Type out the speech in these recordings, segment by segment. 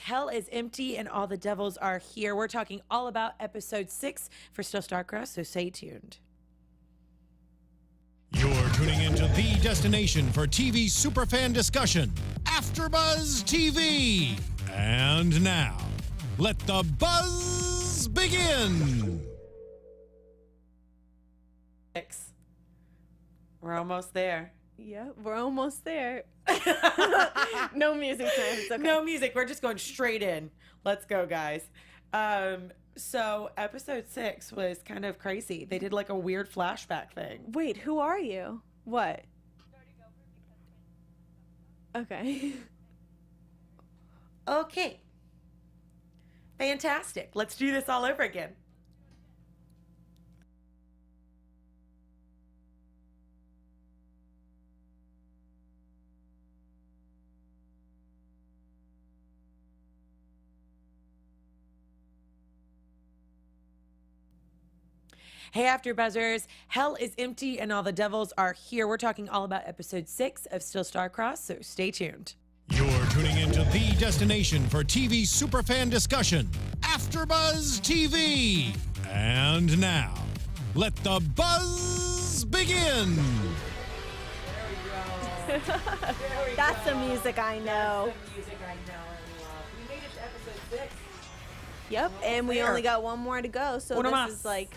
Hell is empty and all the devils are here. We're talking all about episode 6 for Still Star-Crossed, so stay tuned. You're tuning into the destination for TV superfan discussion, AFTERBUZZ TV. And now, let the buzz begin. 6. We're almost there. Yep, we're almost there. No music time. It's okay. No music. We're just going straight in. Let's go, guys. So episode 6 was kind of crazy. They did like a weird flashback thing. Wait, who are you? What? Okay. Okay. Fantastic. Let's do this all over again. Hey, AfterBuzzers. Hell is empty and all the devils are here. We're talking all about episode 6 of Still Star-Crossed, so stay tuned. You're tuning into the destination for TV superfan discussion, AFTERBUZZ TV. And now, let the buzz begin. That's the music I know. That's the music I know and love. We made it to episode 6. Yep, and we only got one more to go, so Uno this más. is like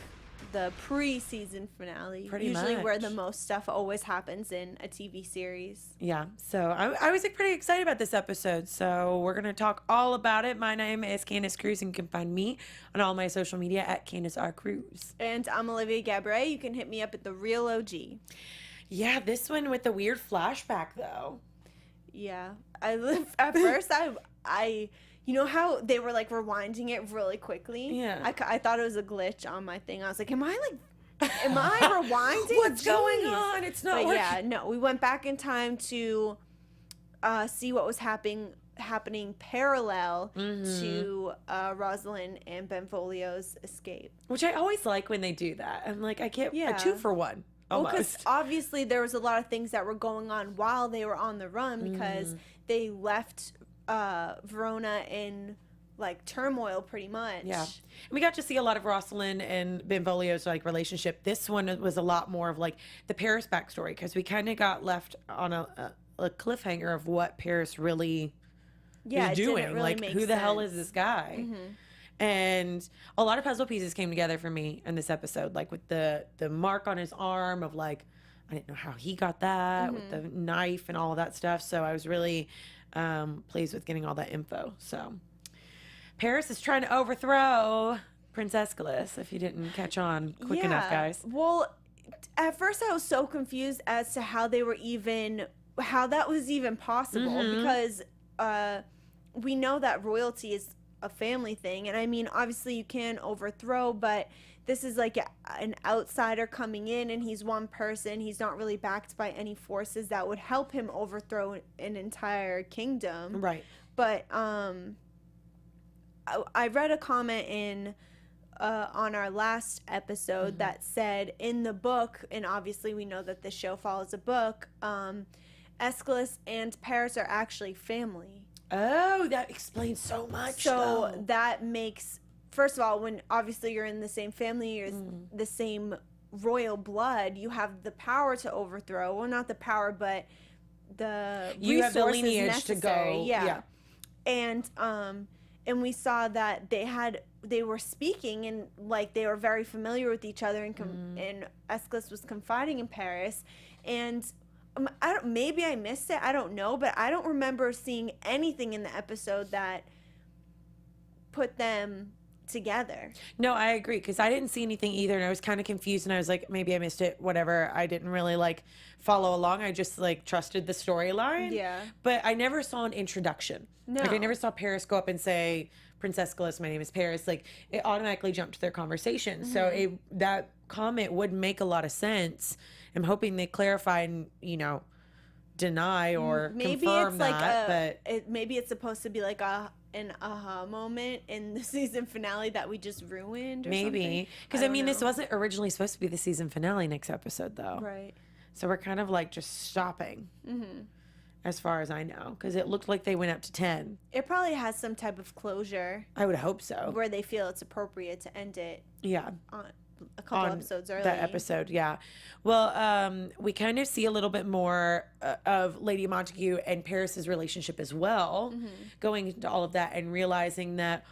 the pre-season finale. Pretty Usually where much. the most stuff always happens in a TV series. Yeah, so I was like, pretty excited about this episode, so we're going to talk all about it. My name is Candice Cruz, and you can find me on all my social media at Candice R. Cruz. And I'm Olivia Gabaree. You can hit me up at The Real OG. Yeah, this one with the weird flashback, though. Yeah. At first, I you know how they were like rewinding it really quickly? Yeah. I thought it was a glitch on my thing. I was like, am I rewinding? What's going Jeez. on? It's not But working. yeah, no, we went back in time to see what was happening parallel to Rosalind and Benvolio's escape. Which I always like when they do that. I'm like, I get a 2-for-1. Well, because Almost. obviously there was a lot of things that were going on while they were on the run because they left Verona in like turmoil pretty much. Yeah. And we got to see a lot of Rosalind and Benvolio's like relationship. This one was a lot more of like the Paris backstory because we kind of got left on a cliffhanger of what Paris really is doing. Didn't really like, make who the hell is sense. this guy? And a lot of puzzle pieces came together for me in this episode, like with the mark on his arm of like, I didn't know how he got that with the knife and all of that stuff. So I was really pleased with getting all that info. So Paris is trying to overthrow Prince Aeschylus, if you didn't catch on quick enough, guys. Well, at first I was so confused as to how that was even possible because we know that royalty is a family thing, and I mean obviously you can overthrow, but this is like an outsider coming in and he's one person. He's not really backed by any forces that would help him overthrow an entire kingdom, Right. but I read a comment in on our last episode that said in the book, and obviously we know that the show follows a book, Aeschylus and Paris are actually family. Oh, that explains so much. So though. that makes, first of all, when obviously you're in the same family, you're the same royal blood, you have the power to overthrow. Well, not the power, but the You have the resources lineage necessary. to go. Yeah. And we saw that they were speaking and like they were very familiar with each other, and Aeschylus was confiding in Paris, and maybe I missed it, I don't know, but I don't remember seeing anything in the episode that put them together. No, I agree, because I didn't see anything either, and I was kind of confused, and I was like, maybe I missed it, whatever. I didn't really like follow along. I just like trusted the storyline. Yeah. But I never saw an introduction. No. Like I never saw Paris go up and say, Prince Aeschylus, my name is Paris. Like it automatically jumped to their conversation. So that comment would make a lot of sense. I'm hoping they clarify and, deny or Maybe confirm it's like that. maybe it's supposed to be like an aha moment in the season finale that we just ruined or something. Maybe. Because, this wasn't originally supposed to be the season finale next episode, though. Right. So we're kind of like just stopping. as far as I know, because it looked like they went up to 10. It probably has some type of closure I would hope so. where they feel it's appropriate to end it Yeah. on a couple episodes early. That episode, yeah. Well, we kind of see a little bit more of Lady Montague and Paris's relationship as well, going into all of that and realizing that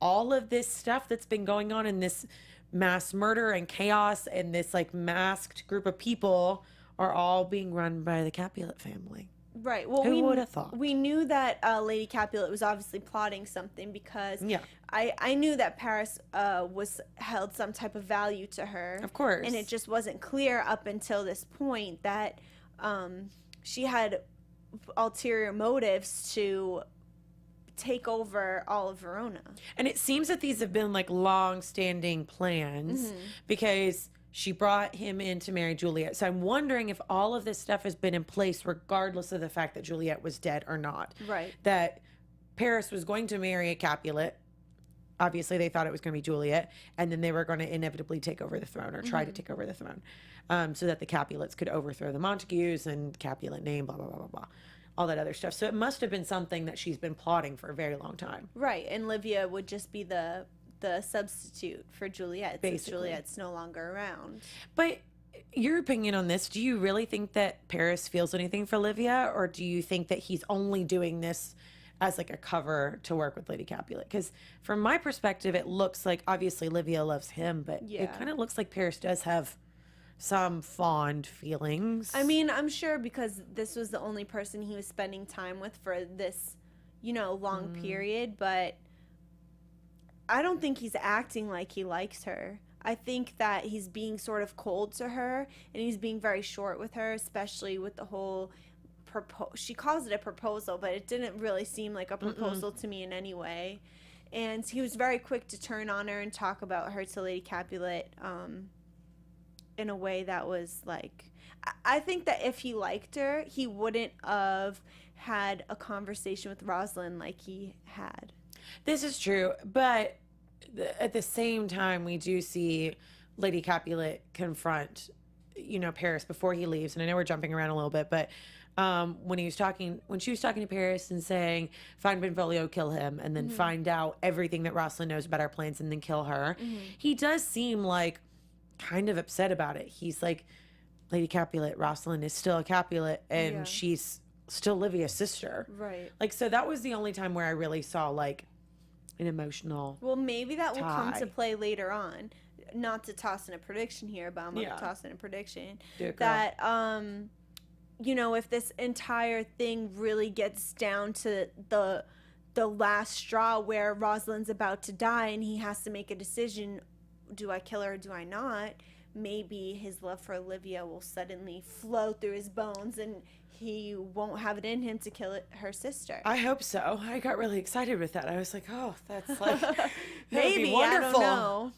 all of this stuff that's been going on in this mass murder and chaos and this like masked group of people are all being run by the Capulet family. Right. Well, Who would have thought? We knew that Lady Capulet was obviously plotting something because I knew that Paris was held some type of value to her. Of course. And it just wasn't clear up until this point that she had ulterior motives to take over all of Verona. And it seems that these have been like long-standing plans because she brought him in to marry Juliet. So I'm wondering if all of this stuff has been in place regardless of the fact that Juliet was dead or not. Right. That Paris was going to marry a Capulet. Obviously, they thought it was going to be Juliet. And then they were going to inevitably take over the throne or try to take over the throne so that the Capulets could overthrow the Montagues and Capulet name, blah, blah, blah, blah, blah. All that other stuff. So it must have been something that she's been plotting for a very long time. Right. And Olivia would just be the substitute for Juliet since Juliet's no longer around. But your opinion on this, do you really think that Paris feels anything for Olivia, or do you think that he's only doing this as like a cover to work with Lady Capulet? Because from my perspective, it looks like obviously Olivia loves him, but it kind of looks like Paris does have some fond feelings. I mean, I'm sure because this was the only person he was spending time with for this, long period, but I don't think he's acting like he likes her. I think that he's being sort of cold to her and he's being very short with her, especially with the whole she calls it a proposal, but it didn't really seem like a proposal to me in any way. And he was very quick to turn on her and talk about her to Lady Capulet in a way that was like, I think that if he liked her, he wouldn't have had a conversation with Rosalind like he had. This is true, but at the same time, we do see Lady Capulet confront, Paris before he leaves. And I know we're jumping around a little bit, but when she was talking to Paris and saying, find Benvolio, kill him, and then find out everything that Rosalind knows about our plans and then kill her, he does seem like kind of upset about it. He's like, Lady Capulet, Rosalind is still a Capulet, and she's still Olivia's sister. Right. Like, so that was the only time where I really saw like an emotional Well, maybe that will come to tie. play later on. Not to toss in a prediction here, but I'm going to toss in a prediction. Do it, girl. That, if this entire thing really gets down to the last straw where Rosalind's about to die and he has to make a decision, do I kill her or do I not? Maybe his love for Olivia will suddenly flow through his bones and he won't have it in him to kill her sister. I hope so. I got really excited with that. I was like, oh, that's like Maybe, be wonderful. I don't know.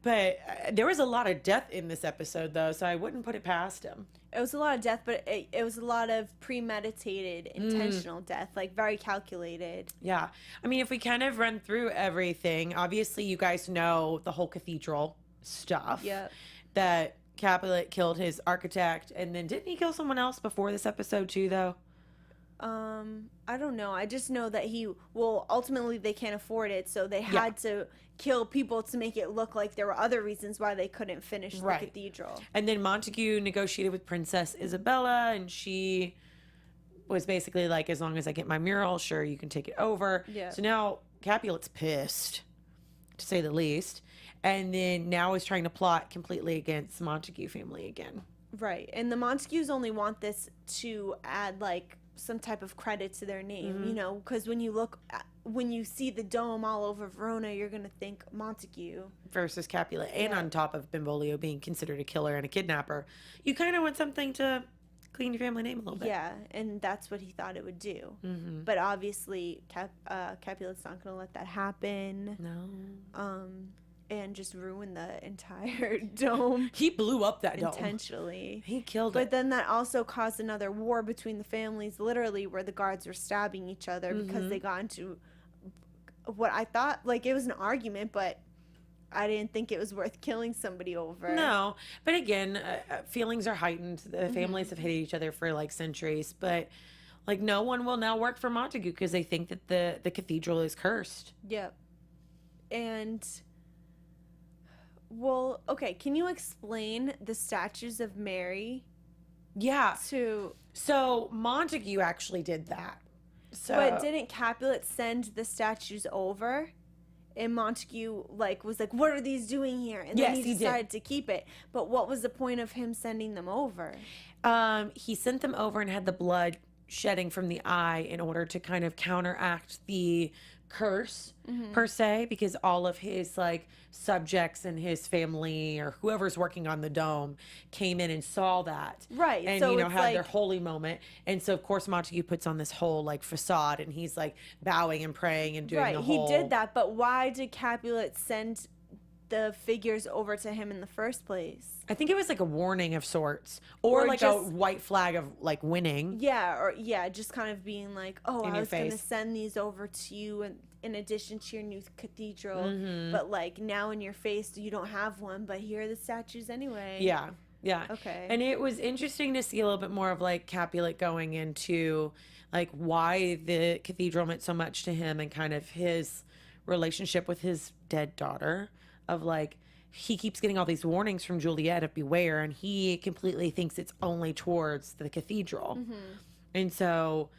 But there was a lot of death in this episode, though, so I wouldn't put it past him. It was a lot of death, but it was a lot of premeditated, intentional death, like very calculated. Yeah. I mean, if we kind of run through everything, obviously you guys know the whole Cathedral stuff. Yep. That Capulet killed his architect, and then didn't he kill someone else before this episode too, though? I don't know. I just know that ultimately they can't afford it, so they had to kill people to make it look like there were other reasons why they couldn't finish the cathedral. And then Montague negotiated with Princess Isabella, and she was basically like, as long as I get my mural, sure, you can take it over. Yeah. So now Capulet's pissed, to say the least, and then now is trying to plot completely against the Montague family again. Right. And the Montagues only want this to add like some type of credit to their name, because when you see the dome all over Verona, you're going to think Montague versus Capulet. And on top of Benvolio being considered a killer and a kidnapper, you kind of want something to clean your family name a little bit. Yeah, and that's what he thought it would do. But obviously, Capulet's not going to let that happen. No. And just ruin the entire dome. He blew up that dome. Intentionally. He killed it. But then that also caused another war between the families, literally, where the guards were stabbing each other because they got into what I thought, like, it was an argument, but I didn't think it was worth killing somebody over. No. But again, feelings are heightened. The families have hated each other for, like, centuries. But Like, no one will now work for Montague because they think that the cathedral is cursed. Yep. And, well, okay, can you explain the statues of Mary? Yeah. To... So Montague actually did that. So, but didn't Capulet send the statues over? And Montague, like, was like, what are these doing here? And then he decided to keep it. But what was the point of him sending them over? He sent them over and had the blood shedding from the eye in order to kind of counteract the curse, per se, because all of his, like, subjects and his family or whoever's working on the dome came in and saw that. Right. And, so you know, it's had like, their holy moment. And so, of course, Montague puts on this whole, like, facade, and he's, like, bowing and praying and doing the whole... He did that, but why did Capulet send the figures over to him in the first place? I think it was like a warning of sorts, or like just a white flag of like winning. Yeah, or just kind of being like, oh, I was going to face. send these over to you in addition to your new cathedral, but like now in your face you don't have one, but here are the statues anyway. Yeah. Yeah. Okay. And it was interesting to see a little bit more of like Capulet going into like why the cathedral meant so much to him and kind of his relationship with his dead daughter, of like, he keeps getting all these warnings from Juliet of beware, and he completely thinks it's only towards the cathedral. And so,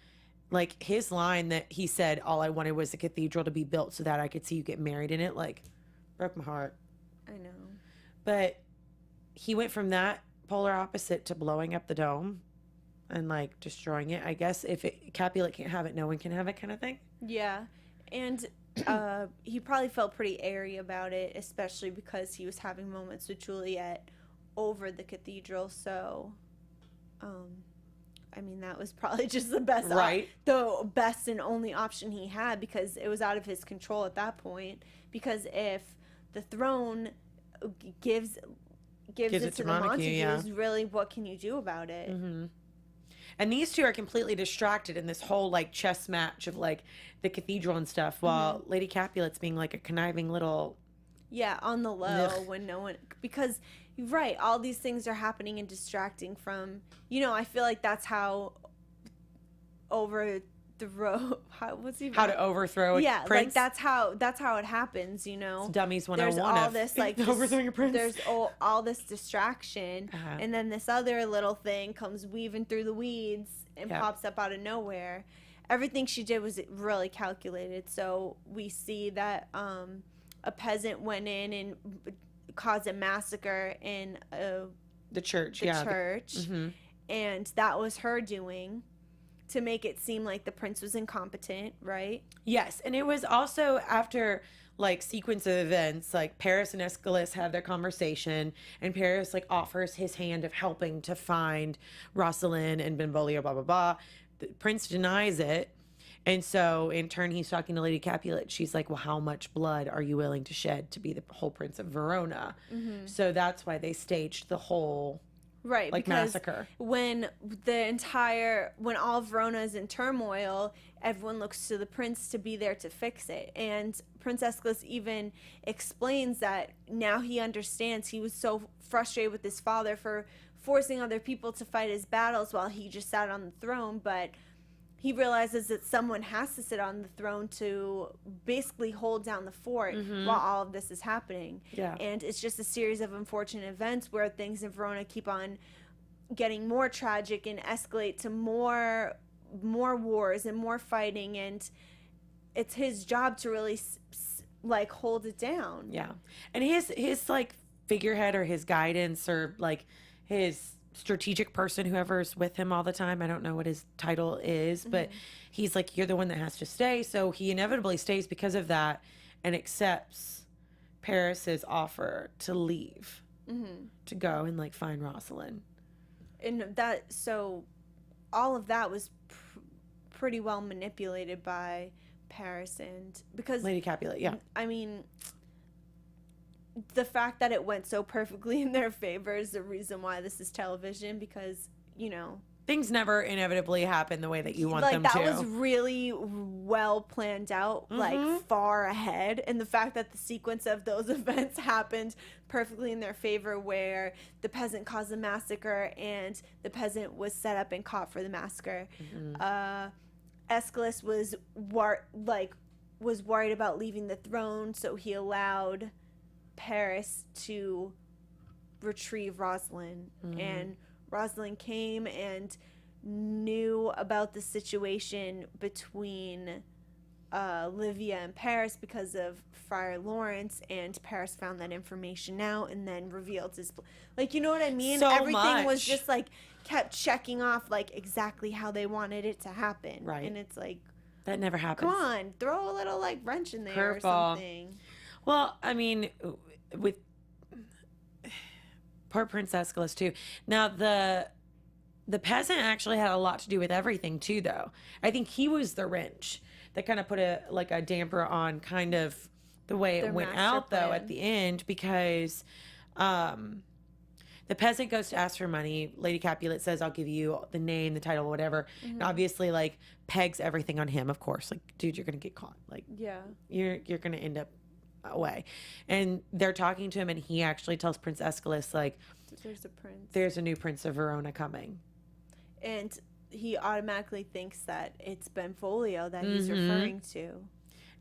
like, his line that he said, all I wanted was the cathedral to be built so that I could see you get married in it, like, broke my heart. I know. But he went from that polar opposite to blowing up the dome and, like, destroying it. I guess if Capulet can't have it, no one can have it kind of thing. Yeah. And he probably felt pretty airy about it, especially because he was having moments with Juliet over the cathedral. So, I mean, that was probably just the best, the best and only option he had, because it was out of his control at that point. Because if the throne gives it to the Montagues, really, what can you do about it? And these two are completely distracted in this whole like chess match of like the cathedral and stuff, while Lady Capulet's being like a conniving little... Yeah, on the low when no one... Because, right, all these things are happening and distracting from... You know, I feel like that's how overthrow... How to overthrow a prince? Like that's how it happens, you know? It's Dummies 101. There's all this, like... overthrowing a prince. There's all this distraction, and then this other little thing comes weaving through the weeds and pops up out of nowhere. Everything she did was really calculated. So we see that a peasant went in and caused a massacre in the church. And that was her doing to make it seem like the prince was incompetent, right? Yes, and it was also after like sequence of events, like Paris and Aeschylus have their conversation, and Paris like offers his hand of helping to find Rosalind and Benvolio, blah blah blah. The prince denies it, and so in turn he's talking to Lady Capulet. She's like, well, how much blood are you willing to shed to be the whole Prince of Verona? So that's why they staged the whole like massacre. When all Verona is in turmoil, everyone looks to the prince to be there to fix it. And Prince Aeschylus even explains that now he understands. He was so frustrated with his father for forcing other people to fight his battles while he just sat on the throne, but he realizes that someone has to sit on the throne to basically hold down the fort while all of this is happening. And it's just a series of unfortunate events where things in Verona keep on getting more tragic and escalate to more wars and more fighting, and it's his job to really like hold it down. And his like figurehead or his guidance or like his strategic person, whoever's with him all the time, I don't know what his title is, but he's like, you're the one that has to stay. So he inevitably stays because of that and accepts Paris's offer to leave, to go and like find Rosalind. And that, so all of that was pretty well manipulated by Paris, and because Lady Capulet, I mean, the fact that it went so perfectly in their favor is the reason why this is television, because, you know, things never inevitably happen the way that you want them that to. was really well planned out, like far ahead, and the fact that the sequence of those events happened perfectly in their favor, where the peasant caused a massacre and the peasant was set up and caught for the massacre. Aeschylus was worried about leaving the throne, so he allowed Paris to retrieve Rosalind, and Rosalind came and knew about the situation between Olivia and Paris because of Friar Lawrence, and Paris found that information out and then revealed his, like, you know what I mean? So Everything was much. just like kept checking off like exactly how they wanted it to happen. Right. And it's like, That never happens. come on, throw a little like wrench in there or Curveball. something. Well, I mean, with poor Prince Aeschylus too. Now the peasant actually had a lot to do with everything too, though. I think he was the wrench that kind of put a damper on kind of the way Their it went master out, though, plan. at the end, because the peasant goes to ask for money. Lady Capulet says, "I'll give you the name, the title, whatever." And obviously, like, pegs everything on him. Of course, like, dude, you're gonna get caught. Like, Yeah. you're gonna end up away. And they're talking to him, and he actually tells Prince Aeschylus, like, There's a prince. there's a new Prince of Verona coming. And he automatically thinks that it's Benvolio that he's referring to.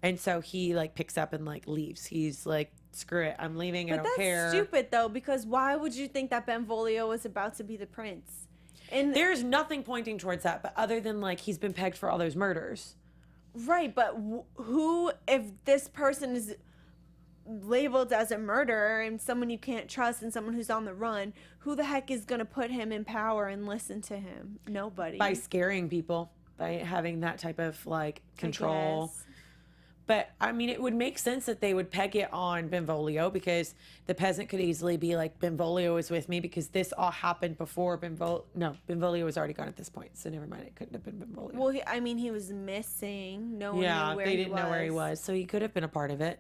And so he, like, picks up and, like, leaves. He's like, screw it, I'm leaving. I But don't that's care. stupid, though, because why would you think that Benvolio was about to be the prince? And There's nothing pointing towards that, but other than, like, he's been pegged for all those murders. right, but who, if this person is labeled as a murderer and someone you can't trust and someone who's on the run, who the heck is going to put him in power and listen to him? Nobody. By scaring people, by having that type of, like, I control. guess. But, I mean, it would make sense that they would peg it on Benvolio, because the peasant could easily be like, Benvolio is with me because this all happened before Benvolio was already gone at this point. So never mind, it couldn't have been Benvolio. Well, he was missing. No one yeah, knew where they didn't know where he was. So he could have been a part of it.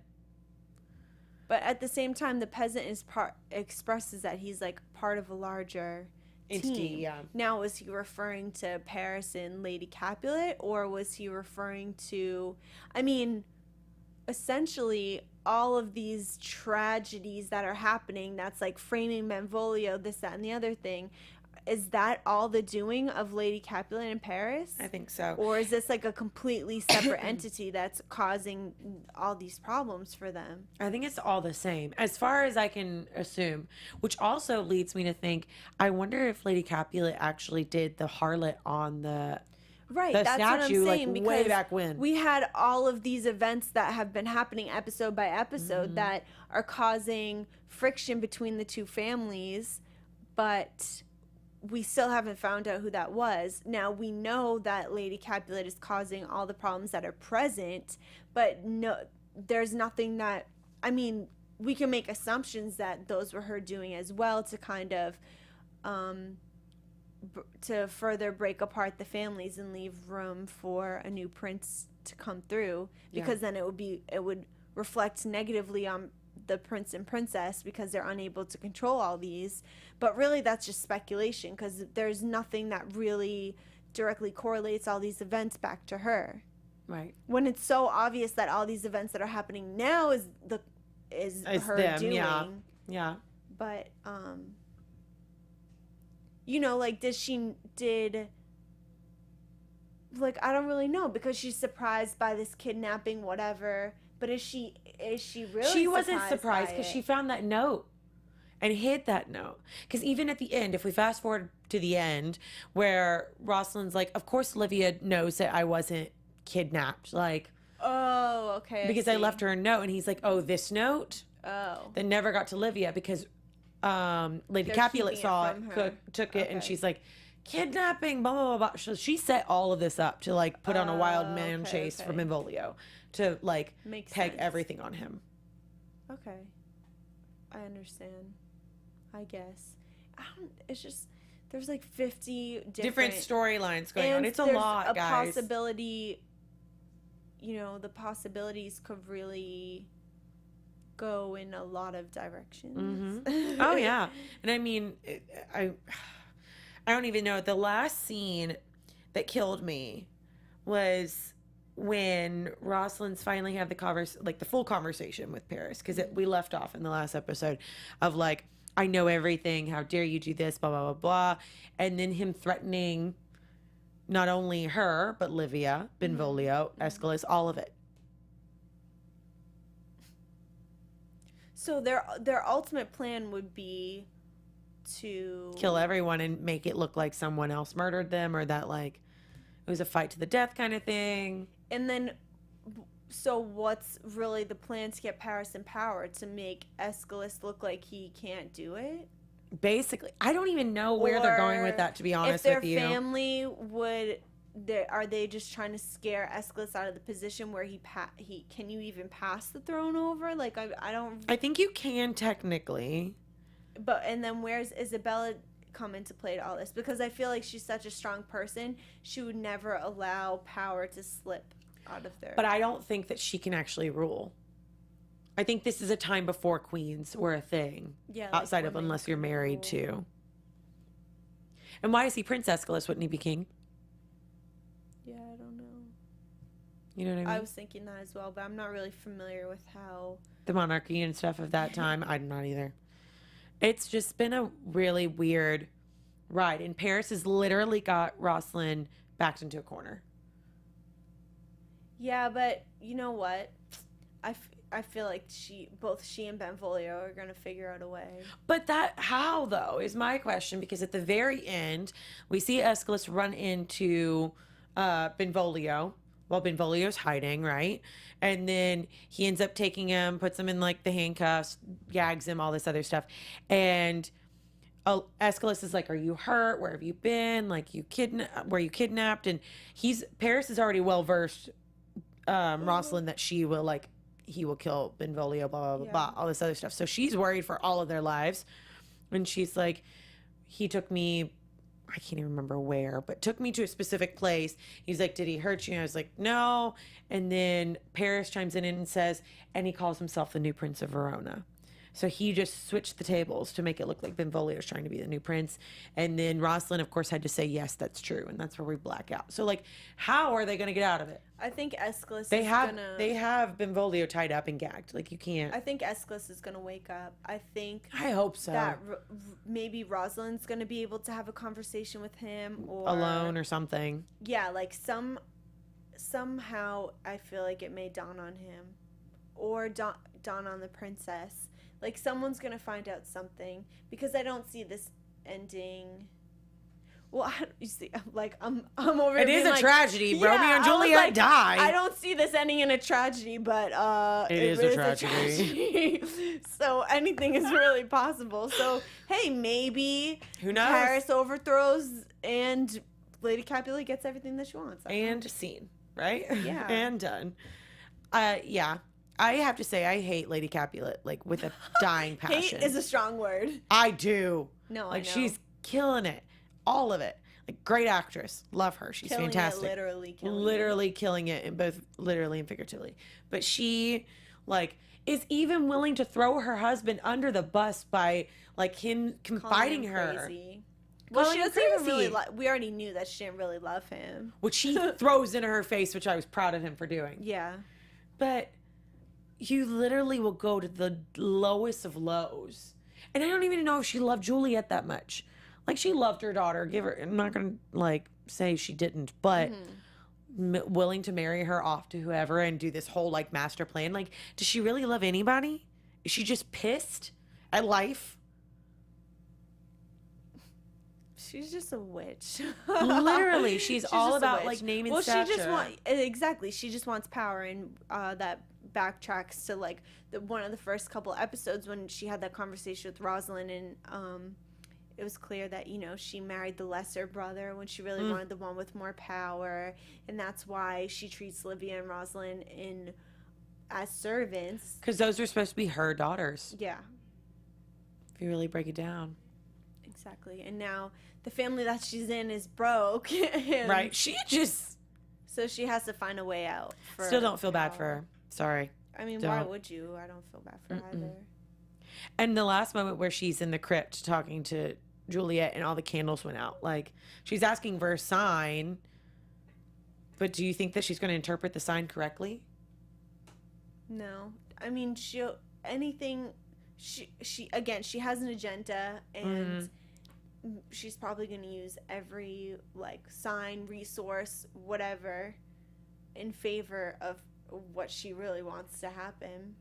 But at the same time, the peasant expresses that he's like part of a larger Entity, team. yeah. Now, was he referring to Paris and Lady Capulet, or was he referring to, I mean, essentially all of these tragedies that are happening, that's like framing Benvolio, this, that, and the other thing. Is that all the doing of Lady Capulet in Paris? I think so. Or is this like a completely separate entity that's causing all these problems for them? I think it's all the same, as far as I can assume, which also leads me to think, I wonder if Lady Capulet actually did the harlot on the Right, the that's what I'm statue, like, saying, way because back when. we had all of these events that have been happening episode by episode that are causing friction between the two families, but we still haven't found out who that was. Now, we know that Lady Capulet is causing all the problems that are present, but no, there's nothing that, I mean, we can make assumptions that those were her doing as well to kind of to further break apart the families and leave room for a new prince to come through, because then it would reflect negatively on the prince and princess because they're unable to control all these. But really, that's just speculation, because there's nothing that really directly correlates all these events back to her. Right. When it's so obvious that all these events that are happening now is her them, doing. Yeah. But you know, like, like, I don't really know, because she's surprised by this kidnapping, whatever. But is she really? She wasn't surprised by because it? she found that note and hid that note. Because even at the end, if we fast forward to the end, where Rosalind's like, of course Olivia knows that I wasn't kidnapped, like, Oh, okay. because I see. left her a note, and he's like, oh, this note Oh. that never got to Olivia because Lady They're Capulet keeping it saw from it, her. took it, and Okay. she's like, kidnapping, blah, blah, blah, blah. So she set all of this up to, like, put on a wild Oh, man okay, chase for okay. Benvolio to, like, Makes peg sense. everything on him. Okay. I understand. I guess. It's just, there's like 50 Different storylines going on. and It's a there's lot, a guys. possibility, you know, the possibilities could really go in a lot of directions. Oh yeah, and I mean, I don't even know. The last scene that killed me was when Rosalind's finally had the full conversation with Paris, because we left off in the last episode of like, I know everything. How dare you do this? Blah, blah, blah, blah. And then him threatening not only her, but Livia, Benvolio, Aeschylus, all of it. So their ultimate plan would be to Kill everyone and make it look like someone else murdered them, or that like it was a fight to the death kind of thing. And then, so what's really the plan to get Paris in power? To make Aeschylus look like he can't do it? Basically, I don't even know where they're going with that, to be honest with you. If their family would, are they just trying to scare Aeschylus out of the position where he can you even pass the throne over? Like I don't. I think you can technically. But and then where's Isabella come into play to all this? Because I feel like she's such a strong person, she would never allow power to slip out of there. But I don't think that she can actually rule. I think this is a time before queens were a thing. Yeah, outside of unless you're married to. And why is he Prince Aeschylus? Wouldn't he be king? Yeah, I don't know. You know what I mean? I was thinking that as well, but I'm not really familiar with how the monarchy and stuff of that time. I'm not either. It's just been a really weird ride. And Paris has literally got Rosalind backed into a corner. Yeah, but you know what? I feel like both she and Benvolio are going to figure out a way. But how though is my question, because at the very end we see Aeschylus run into Benvolio while Benvolio's hiding, right? And then he ends up taking him, puts him in like the handcuffs, gags him, all this other stuff. And Aeschylus is like, are you hurt? Where have you been? Like, were you kidnapped? And Paris is already well versed, Rosalind, that he will kill Benvolio, blah, blah, blah, blah, all this other stuff. So she's worried for all of their lives. And she's like, he took me, I can't even remember where, but took me to a specific place. He's like, did he hurt you? And I was like, no. And then Paris chimes in and says, and he calls himself the new Prince of Verona. So he just switched the tables to make it look like Benvolio is trying to be the new prince. And then Rosalind, of course, had to say, yes, that's true. And that's where we black out. So, like, how are they going to get out of it? I think Aeschylus They have Benvolio tied up and gagged. Like, you can't. I think Aeschylus is going to wake up. I hope so. That maybe Rosalind's going to be able to have a conversation with him, or alone or something. Yeah, like somehow I feel like it may dawn on him, or dawn on the princess. Like, someone's going to find out something, because I don't see this ending. Well, you see, I'm over. It is a tragedy. Yeah, Romeo and Juliet die. I don't see this ending in a tragedy, but it is a tragedy. So anything is really possible. So hey, maybe who knows? Paris overthrows and Lady Capulet gets everything that she wants. And scene, right? Yeah. And done. Yeah. I have to say, I hate Lady Capulet, like, with a dying passion. Hate is a strong word. I do. No, like, I know. She's killing it. All of it. Like, great actress. Love her. She's killing fantastic. It, literally killing it, in both literally and figuratively. But she, like, is even willing to throw her husband under the bus by, like, him confiding her. Crazy. Well, she doesn't even really we already knew that she didn't really love him. Which he throws into her face, which I was proud of him for doing. Yeah. But you literally will go to the lowest of lows. And I don't even know if she loved Juliet that much. Like, she loved her daughter. I'm not going to, like, say she didn't, but willing to marry her off to whoever and do this whole, like, master plan. Like, does she really love anybody? Is she just pissed at life? She's just a witch. Literally, she's all about, like, naming stature. She just wants power, and that backtracks to, like, one of the first couple episodes when she had that conversation with Rosalind, and it was clear that, you know, she married the lesser brother when she really wanted the one with more power, and that's why she treats Olivia and Rosalind as servants. Because those are supposed to be her daughters. Yeah. If you really break it down. Exactly. And now the family that she's in is broke. Right. So she has to find a way out. Still don't feel bad for her. Sorry. I mean, why would you? I don't feel bad for her either. And the last moment where she's in the crypt talking to Juliet and all the candles went out. Like, she's asking for a sign, but do you think that she's going to interpret the sign correctly? No. I mean, she has an agenda, and she's probably going to use every, like, sign, resource, whatever, in favor of what she really wants to happen.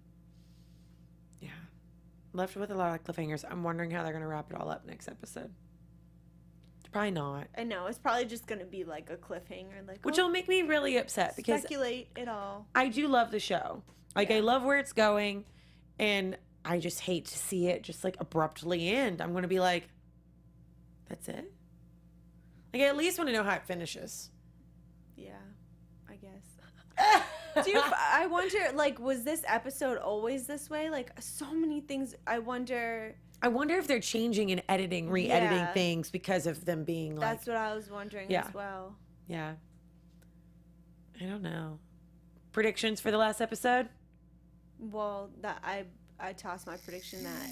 Yeah. Left with a lot of cliffhangers. I'm wondering how they're going to wrap it all up next episode. Probably not. I know. It's probably just going to be like a cliffhanger. Like, which will make me really upset because speculate it all. I do love the show. Like, I love where it's going, and I just hate to see it just, like, abruptly end. I'm going to be like, that's it? Like, I at least want to know how it finishes. Yeah, I guess. I wonder, like, was this episode always this way? Like, so many things. I wonder if they're changing and editing, re-editing things because of them being, like... That's what I was wondering as well. Yeah. I don't know. Predictions for the last episode? Well, that I tossed my prediction that...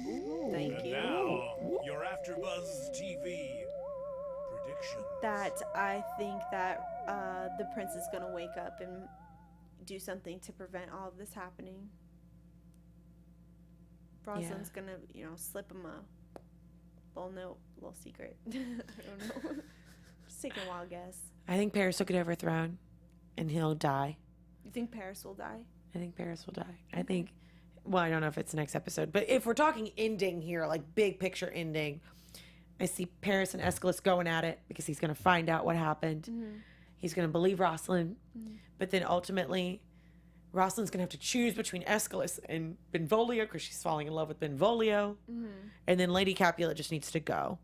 Ooh, thank you. Now, your AfterBuzz TV predictions. That I think that the prince is going to wake up and do something to prevent all of this happening. Rosalind's going to, slip him a little note, a little secret. I don't know. Just taking a wild guess. I think Paris will get overthrown and he'll die. You think Paris will die? I think Paris will die. I think, well, I don't know if it's the next episode, but if we're talking ending here, like big picture ending, I see Paris and Aeschylus going at it because he's going to find out what happened. Mm-hmm. He's going to believe Rosalind, but then ultimately Rosalind's going to have to choose between Aeschylus and Benvolio because she's falling in love with Benvolio. Mm-hmm. And then Lady Capulet just needs to go.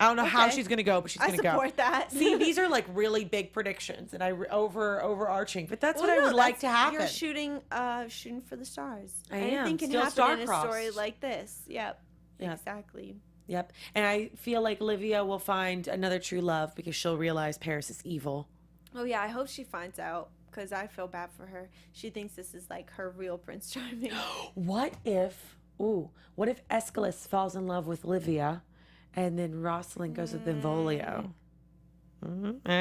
I don't know how she's going to go, but she's going to go. I support that. See, these are like really big predictions and overarching, but that's what I would like to happen. You're shooting for the stars. I am. Anything can Still happen in a star-crossed. story like this. Yep. Exactly. Yep. And I feel like Olivia will find another true love because she'll realize Paris is evil. Oh, yeah. I hope she finds out because I feel bad for her. She thinks this is like her real Prince Charming. What if Aeschylus falls in love with Olivia and then Rosalind goes with Benvolio? Mm-hmm. All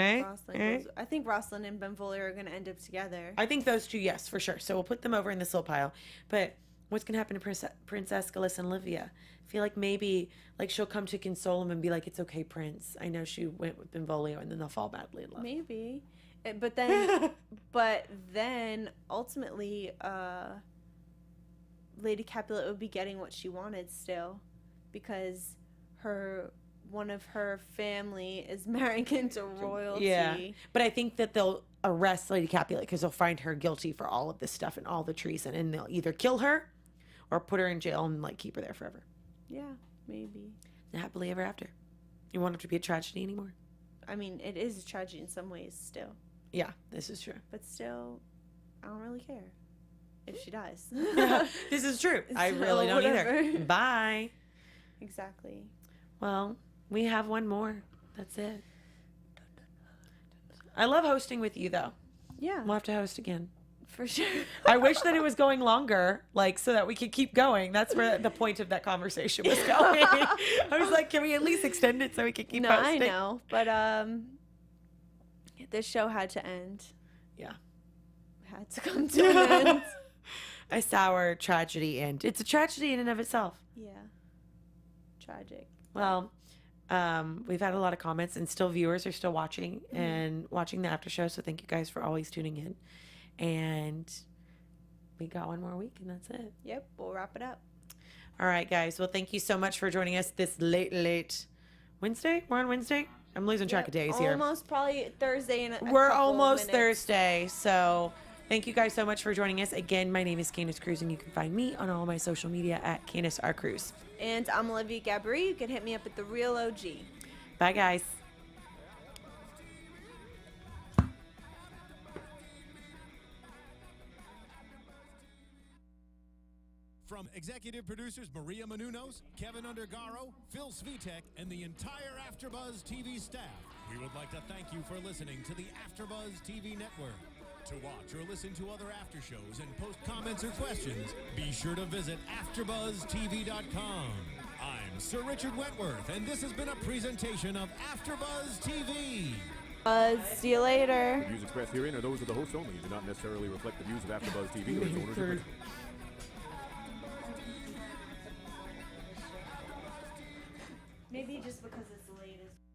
right. I think Rosalind and Benvolio are going to end up together. I think those two, yes, for sure. So we'll put them over in this little pile. But what's going to happen to Prince Aeschylus and Olivia? I feel like maybe like she'll come to console him and be like, it's okay, Prince. I know she went with Benvolio, and then they'll fall badly in love. Maybe. But then ultimately Lady Capulet would be getting what she wanted still because one of her family is marrying into royalty. Yeah. But I think that they'll arrest Lady Capulet because they'll find her guilty for all of this stuff and all the treason, and they'll either kill her or put her in jail and like keep her there forever. Yeah, maybe. Happily ever after. You won't have to be a tragedy anymore. I mean, it is a tragedy in some ways still. Yeah, this is true. But still, I don't really care if she dies. This is true. I really don't either. Bye. Exactly. Well, we have one more. That's it. I love hosting with you, though. Yeah. We'll have to host again. For sure. I wish that it was going longer, like, so that we could keep going. That's where the point of that conversation was going. I was like, can we at least extend it so we can keep hosting? I know, but this show had to end. Yeah. Had to come to an end. A sour tragedy end. It's a tragedy in and of itself. Yeah. Tragic. Well, we've had a lot of comments, and still viewers are still watching and watching the after show, so thank you guys for always tuning in. And we got one more week, and that's it. Yep, we'll wrap it up. All right, guys. Well, thank you so much for joining us this late Wednesday. We're on Wednesday. I'm losing track of days here. Almost probably Thursday. We're almost Thursday. So thank you guys so much for joining us. Again, my name is Candice Cruz, and you can find me on all my social media at Candice R. Cruz. And I'm Olivia Gabaree. You can hit me up at The Real OG. Bye, guys. From executive producers Maria Menounos, Kevin Undergaro, Phil Svitek, and the entire AfterBuzz TV staff, we would like to thank you for listening to the AfterBuzz TV network. To watch or listen to other after shows and post comments or questions, be sure to visit AfterBuzzTV.com. I'm Sir Richard Wentworth, and this has been a presentation of AfterBuzz TV. See you later. The views expressed herein are those of the hosts only and do not necessarily reflect the views of AfterBuzz TV or its owners or principals. Maybe just because it's the latest.